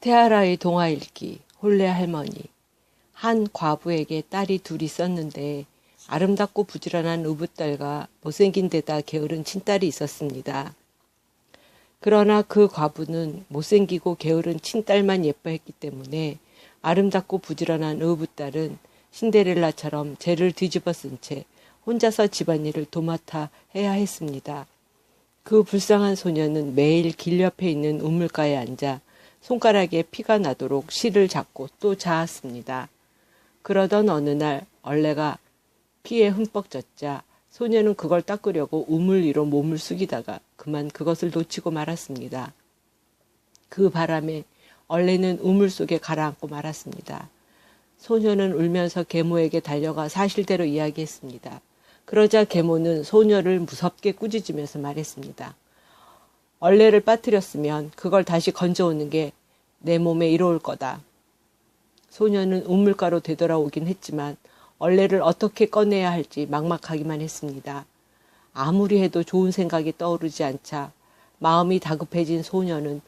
테아라의 동화 읽기, 홀레 할머니. 한 과부에게 딸이 둘 있었는데 아름답고 부지런한 의붓딸과 못생긴 데다 게으른 친딸이 있었습니다. 그러나 그 과부는 못생기고 게으른 친딸만 예뻐했기 때문에 아름답고 부지런한 의붓딸은 신데렐라처럼 죄를 뒤집어 쓴 채 혼자서 집안일을 도맡아 해야 했습니다. 그 불쌍한 소녀는 매일 길 옆에 있는 우물가에 앉아 손가락에 피가 나도록 실을 잡고 또 자았습니다. 그러던 어느 날 얼레가 피에 흠뻑 젖자 소녀는 그걸 닦으려고 우물 위로 몸을 숙이다가 그만 그것을 놓치고 말았습니다. 그 바람에 얼레는 우물 속에 가라앉고 말았습니다. 소녀는 울면서 계모에게 달려가 사실대로 이야기했습니다. 그러자 계모는 소녀를 무섭게 꾸짖으면서 말했습니다. 얼레를 빠뜨렸으면 그걸 다시 건져오는 게 내 몸에 이로울 거다. 소녀는 우물가로 되돌아오긴 했지만 얼레를 어떻게 꺼내야 할지 막막하기만 했습니다. 아무리 해도 좋은 생각이 떠오르지 않자 마음이 다급해진 소녀는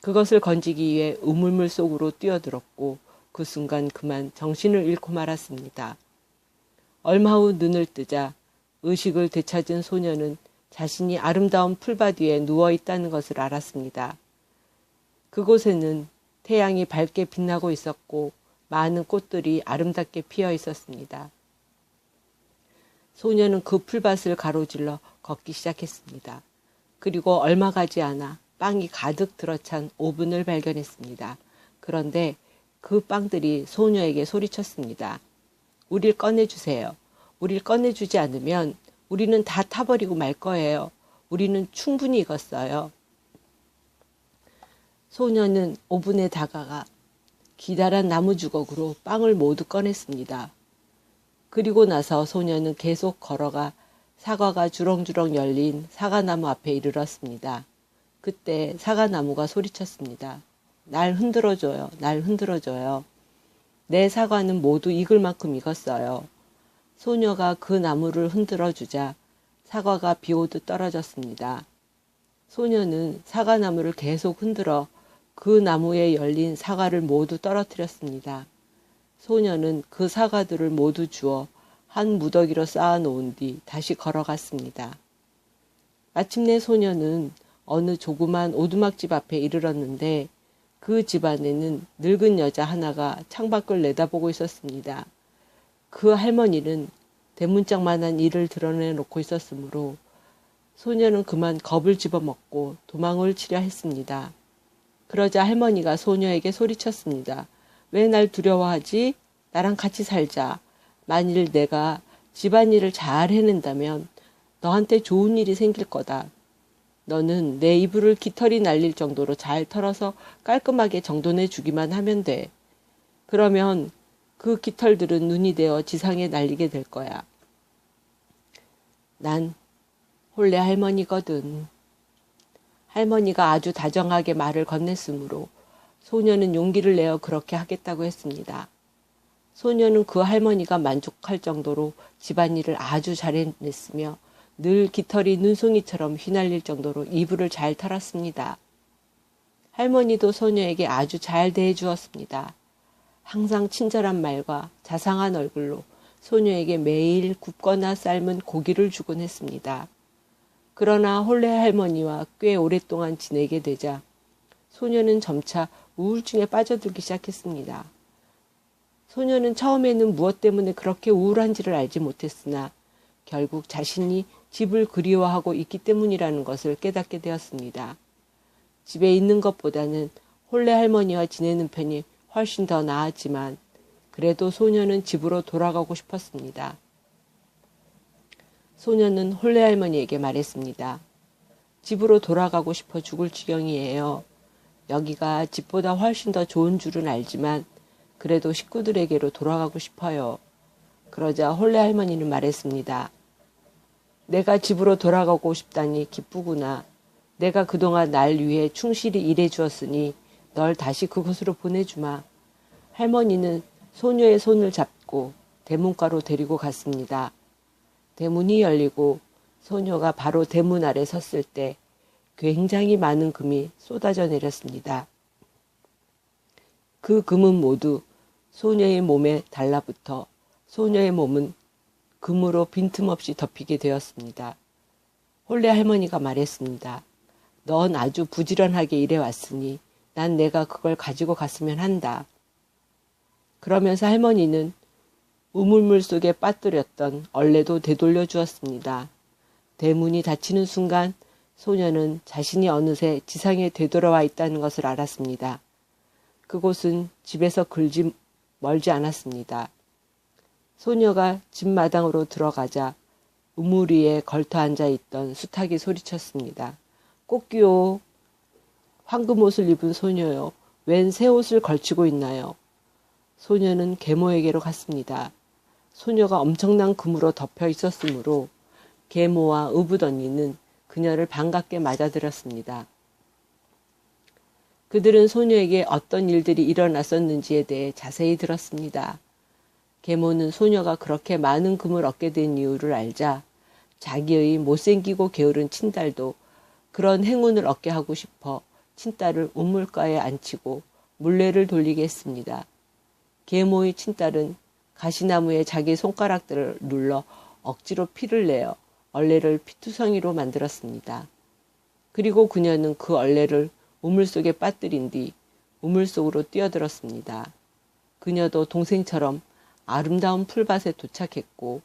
그것을 건지기 위해 우물물 속으로 뛰어들었고 그 순간 그만 정신을 잃고 말았습니다. 얼마 후 눈을 뜨자 의식을 되찾은 소녀는 자신이 아름다운 풀밭 위에 누워있다는 것을 알았습니다. 그곳에는 태양이 밝게 빛나고 있었고 많은 꽃들이 아름답게 피어 있었습니다. 소녀는 그 풀밭을 가로질러 걷기 시작했습니다. 그리고 얼마 가지 않아 빵이 가득 들어찬 오븐을 발견했습니다. 그런데 그 빵들이 소녀에게 소리쳤습니다. 우릴 꺼내주세요. 우릴 꺼내주지 않으면 우리는 다 타버리고 말 거예요. 우리는 충분히 익었어요. 소녀는 오븐에 다가가 기다란 나무 주걱으로 빵을 모두 꺼냈습니다. 그리고 나서 소녀는 계속 걸어가 사과가 주렁주렁 열린 사과나무 앞에 이르렀습니다. 그때 사과나무가 소리쳤습니다. 날 흔들어줘요. 날 흔들어줘요. 내 사과는 모두 익을 만큼 익었어요. 소녀가 그 나무를 흔들어주자 사과가 비오듯 떨어졌습니다. 소녀는 사과나무를 계속 흔들어 그 나무에 열린 사과를 모두 떨어뜨렸습니다. 소녀는 그 사과들을 모두 주워 한 무더기로 쌓아놓은 뒤 다시 걸어갔습니다. 마침내 소녀는 어느 조그만 오두막집 앞에 이르렀는데 그 집 안에는 늙은 여자 하나가 창밖을 내다보고 있었습니다. 그 할머니는 대문짝만한 이를 드러내놓고 있었으므로 소녀는 그만 겁을 집어먹고 도망을 치려 했습니다. 그러자 할머니가 소녀에게 소리쳤습니다. 왜 날 두려워하지? 나랑 같이 살자. 만일 내가 집안일을 잘 해낸다면 너한테 좋은 일이 생길 거다. 너는 내 이불을 깃털이 날릴 정도로 잘 털어서 깔끔하게 정돈해 주기만 하면 돼. 그러면 그 깃털들은 눈이 되어 지상에 날리게 될 거야. 난 홀레 할머니거든. 할머니가 아주 다정하게 말을 건넸으므로 소녀는 용기를 내어 그렇게 하겠다고 했습니다. 소녀는 그 할머니가 만족할 정도로 집안일을 아주 잘 해냈으며 늘 깃털이 눈송이처럼 휘날릴 정도로 이불을 잘 털었습니다. 할머니도 소녀에게 아주 잘 대해주었습니다. 항상 친절한 말과 자상한 얼굴로 소녀에게 매일 굽거나 삶은 고기를 주곤 했습니다. 그러나 홀레 할머니와 꽤 오랫동안 지내게 되자 소녀는 점차 우울증에 빠져들기 시작했습니다. 소녀는 처음에는 무엇 때문에 그렇게 우울한지를 알지 못했으나 결국 자신이 집을 그리워하고 있기 때문이라는 것을 깨닫게 되었습니다. 집에 있는 것보다는 홀레 할머니와 지내는 편이 훨씬 더 나았지만 그래도 소녀는 집으로 돌아가고 싶었습니다. 소녀는 홀레 할머니에게 말했습니다. 집으로 돌아가고 싶어 죽을 지경이에요. 여기가 집보다 훨씬 더 좋은 줄은 알지만 그래도 식구들에게로 돌아가고 싶어요. 그러자 홀레 할머니는 말했습니다. 내가 집으로 돌아가고 싶다니 기쁘구나. 내가 그동안 날 위해 충실히 일해 주었으니 널 다시 그곳으로 보내주마. 할머니는 소녀의 손을 잡고 대문가로 데리고 갔습니다. 대문이 열리고 소녀가 바로 대문 아래 섰을 때 굉장히 많은 금이 쏟아져 내렸습니다. 그 금은 모두 소녀의 몸에 달라붙어 소녀의 몸은 금으로 빈틈없이 덮이게 되었습니다. 홀레 할머니가 말했습니다. 넌 아주 부지런하게 일해왔으니 난 내가 그걸 가지고 갔으면 한다. 그러면서 할머니는 우물물 속에 빠뜨렸던 얼레도 되돌려 주었습니다. 대문이 닫히는 순간 소녀는 자신이 어느새 지상에 되돌아와 있다는 것을 알았습니다. 그곳은 집에서 멀지 않았습니다. 소녀가 집 마당으로 들어가자 우물 위에 걸터 앉아있던 수탉이 소리쳤습니다. 꽃기요. 황금옷을 입은 소녀요. 웬 새 옷을 걸치고 있나요? 소녀는 계모에게로 갔습니다. 소녀가 엄청난 금으로 덮여 있었으므로 계모와 의붓 언니는 그녀를 반갑게 맞아들였습니다. 그들은 소녀에게 어떤 일들이 일어났었는지에 대해 자세히 들었습니다. 계모는 소녀가 그렇게 많은 금을 얻게 된 이유를 알자 자기의 못생기고 게으른 친딸도 그런 행운을 얻게 하고 싶어 친딸을 우물가에 앉히고 물레를 돌리게 했습니다. 계모의 친딸은 가시나무에 자기 손가락들을 눌러 억지로 피를 내어 얼레를 피투성이로 만들었습니다. 그리고 그녀는 그 얼레를 우물 속에 빠뜨린 뒤 우물 속으로 뛰어들었습니다. 그녀도 동생처럼 아름다운 풀밭에 도착했고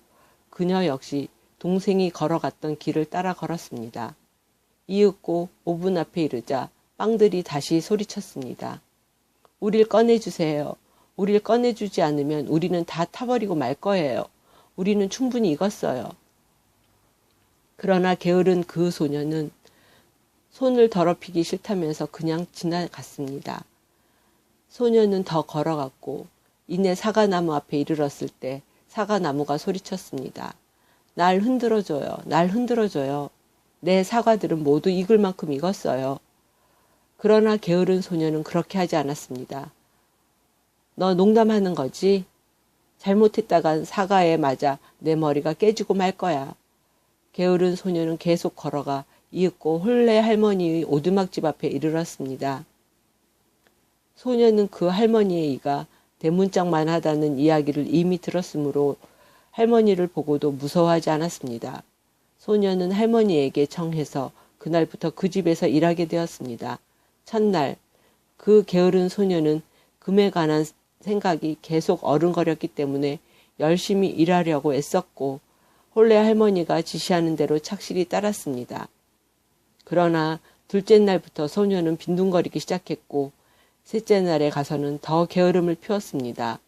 그녀 역시 동생이 걸어갔던 길을 따라 걸었습니다. 이윽고 오븐 앞에 이르자 빵들이 다시 소리쳤습니다. 우릴 꺼내주세요. 우릴 꺼내주지 않으면 우리는 다 타버리고 말 거예요. 우리는 충분히 익었어요. 그러나 게으른 그 소녀는 손을 더럽히기 싫다면서 그냥 지나갔습니다. 소녀는 더 걸어갔고 이내 사과나무 앞에 이르렀을 때 사과나무가 소리쳤습니다. 날 흔들어줘요. 날 흔들어줘요. 내 사과들은 모두 익을 만큼 익었어요. 그러나 게으른 소녀는 그렇게 하지 않았습니다. 너 농담하는 거지? 잘못했다간 사과에 맞아 내 머리가 깨지고 말 거야. 게으른 소녀는 계속 걸어가 이윽고 홀레 할머니의 오두막집 앞에 이르렀습니다. 소녀는 그 할머니의 이가 대문짝만하다는 이야기를 이미 들었으므로 할머니를 보고도 무서워하지 않았습니다. 소녀는 할머니에게 청해서 그날부터 그 집에서 일하게 되었습니다. 첫날 그 게으른 소녀는 금에 관한 생각이 계속 어른거렸기 때문에 열심히 일하려고 애썼고 홀레 할머니가 지시하는 대로 착실히 따랐습니다. 그러나 둘째 날부터 소녀는 빈둥거리기 시작했고 셋째 날에 가서는 더 게으름을 피웠습니다.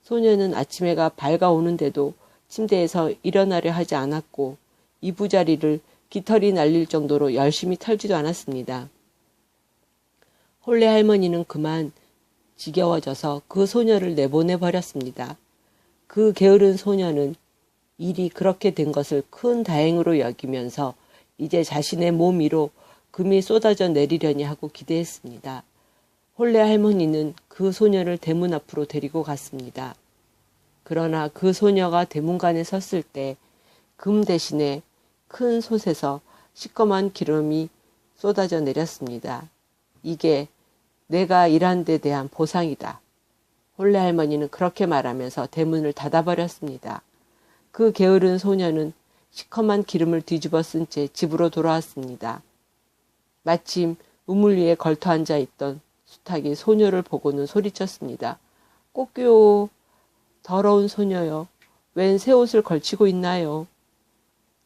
소녀는 아침해가 밝아오는데도 침대에서 일어나려 하지 않았고 이부자리를 깃털이 날릴 정도로 열심히 털지도 않았습니다. 홀레 할머니는 그만 지겨워져서 그 소녀를 내보내버렸습니다. 그 게으른 소녀는 일이 그렇게 된 것을 큰 다행으로 여기면서 이제 자신의 몸 위로 금이 쏟아져 내리려니 하고 기대했습니다. 홀레 할머니는 그 소녀를 대문 앞으로 데리고 갔습니다. 그러나 그 소녀가 대문간에 섰을 때 금 대신에 큰 솥에서 시꺼먼 기름이 쏟아져 내렸습니다. 이게 내가 일한 데 대한 보상이다. 홀레 할머니는 그렇게 말하면서 대문을 닫아버렸습니다. 그 게으른 소녀는 시커먼 기름을 뒤집어 쓴 채 집으로 돌아왔습니다. 마침 우물 위에 걸터 앉아 있던 수탉이 소녀를 보고는 소리쳤습니다. 꽃기요. 더러운 소녀요. 웬 새 옷을 걸치고 있나요?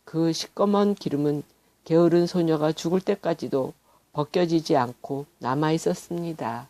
그 시꺼먼 기름은 게으른 소녀가 죽을 때까지도 벗겨지지 않고 남아 있었습니다.